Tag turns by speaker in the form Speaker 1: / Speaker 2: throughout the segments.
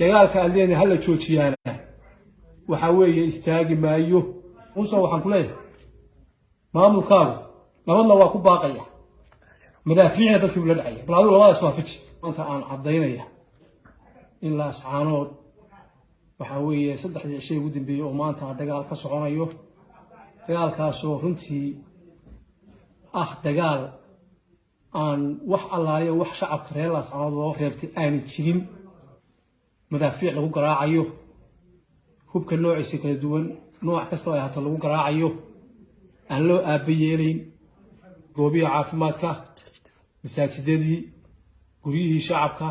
Speaker 1: dagaalka aldeena hal la joojiyana waxa weeye istaagi maayo muuse waxaan ku leeyahay maamulkaagu nabadna waa ku baaqaya madaafiicna dadkii ula dhacay bal adigu labadaas waa fiji maanta aan cadaynaya in la ascaanood waxa weeye saddexdii shay ugu dambeeyay oo maanta dagaal ka soconayo dagaalkaas oo runtii dagaal aan wax allaaliyo wax shacabka reer ascaanood loo reebtay aan jirin madaafiic lagu garaacayo hubka noociisa kala duwan nooc kasta oo ay hata lagu garaacayo aan loo aabayeelin goobiga caafimaadka masaajidadii guryihii shacabka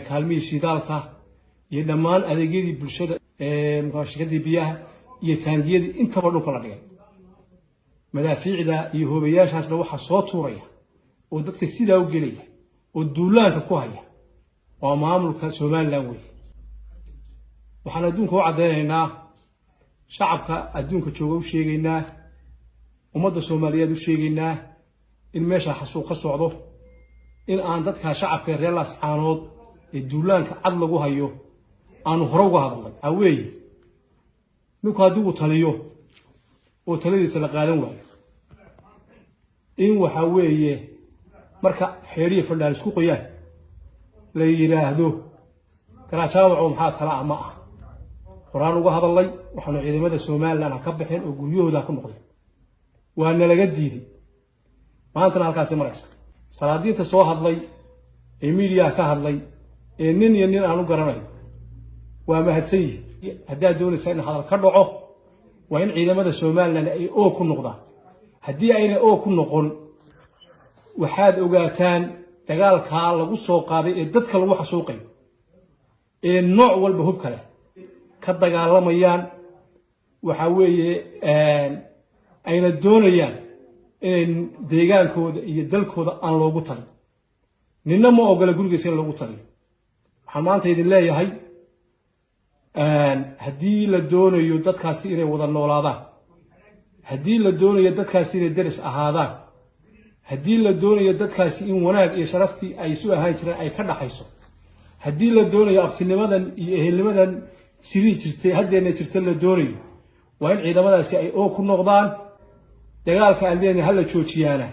Speaker 1: kaalmihii shidaalka iyo dhammaan adeegyadii bulshada shirkadii biyaha iyo taangiyadii intaba dhulka la dhigay madaafiicda iyo hoobayaashaasna waxaa soo tuuraya oo dadka sidaa u gelaya oo duulaanka ku haya waa maamulka Somaliland wey waxaan adduunka u cadeynaynaa shacabka adduunka jooga u sheegaynaa ummadda Soomaaliyeed u sheegaynaa in meesha xasuuq ka socdo in aan dadka shacabka reer ascaanood ee duulaanka cad lagu hayo aanu hore uga hadalnay aweey ninku hadduu taliyo oo taladiisa la qaadan waayo in waxa weeye marka xeeriye fadhaal isku qoyaan la yiraahdo garaajawa oo maxaa tala ama quraan uga hadalay waxaanu ciidamada Soomaaliland ka bixin oo guryahooda ka noqday waana laga diiday maanta halkaas maraysa salaadiinta soo hadlay ee media ka hadlay ee nin iyo nin aanu garanay waa mahadsan hadaa doonaysa in hadal ka dhaco waa in ciidamada Soomaaliland ay oo ku noqdaan hadii ayna oo ku noqon waxaad ogaataan dagaalka lagu soo qaaday ee dadka lagu xasuuqay ee nooc walba hub kale ka dagaalamayaan waxa weeye ayna doonayaan in deegaankooda iyo dalkooda aan loogu talin ninna ma ogola gurigiisa in lagu taliyo waxaan maanta idin leeyahay haddii la doonayo dadkaasi inay wada noolaadaan haddii la doonayo dadkaasi inay daris ahaadaan haddii la doonayo dadkaasi in wanaag iyo sharaftii ay isu ahaan jireen ay ka dhaxayso haddii la doonayo abtinimadan iyo ehelnimadan jirtay haddeena jirta la doonayo waa in ciidamadaasi ay oo ku noqdaan dagaalka aldeena hal la joojiyana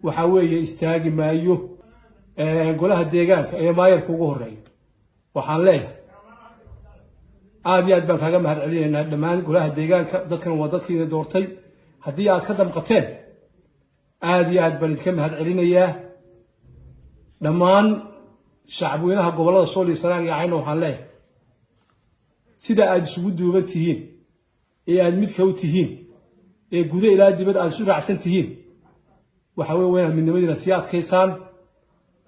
Speaker 1: waxa weeye istaagi maayo golaha deegaanka ee maayarka ugu horeeyo waxaan leeyahay aad iyo aad baan kaaga mahad celinaynaa dhammaan golaha deegaanka dadkan waa dadkii doortay haddii aad ka damqateen aad iyo aad baan idinka mahad celinayaa dhammaan shacabweynaha gobolada Sool iyo Sanaag iyo Cayn waxaan leeyahay sida aad isugu duuban tihiin ee aad midka u tihiin ee gudaha ilaa dibadda aad isu raacsan tihiin waxa weeye midnimadiina si adkaysaan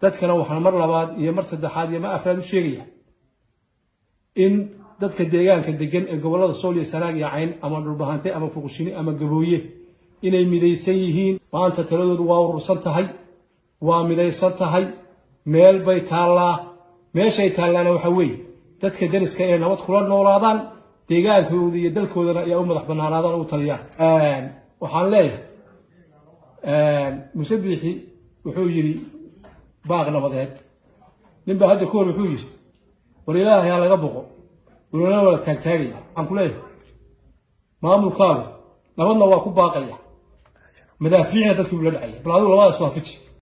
Speaker 1: dadkana waxaan mar labaad iyo mar saddexaad iyo mar afraad u sheegayaa in dadka deegaanka degan ee gobolada Sool iyo Sanaag iyo Cayn ama dhulbahante ama fuqshini ama gabooye inay midaysan yihiin maanta taladoodu waa urursan tahay waa midaysan tahay meel bay taallaa meeshay taallaana waxa weeye dadka dariska ee nabad kula noolaadaan deegaankooda iyo dalkoodana ay u madax banaanaadaan u taliyaan waxaan leeyahay musabixi wuxuu yiri baaq nabadeed ninba hadda koor wuxuu yiri war ilaahay ha laga boqo walaal wala taagtaagaya waxaan ku leeyahay maamulkaagu nabadna waa ku baaqaya madaafiicna dadkii ula dhacay bal adigu labadaas waa fiji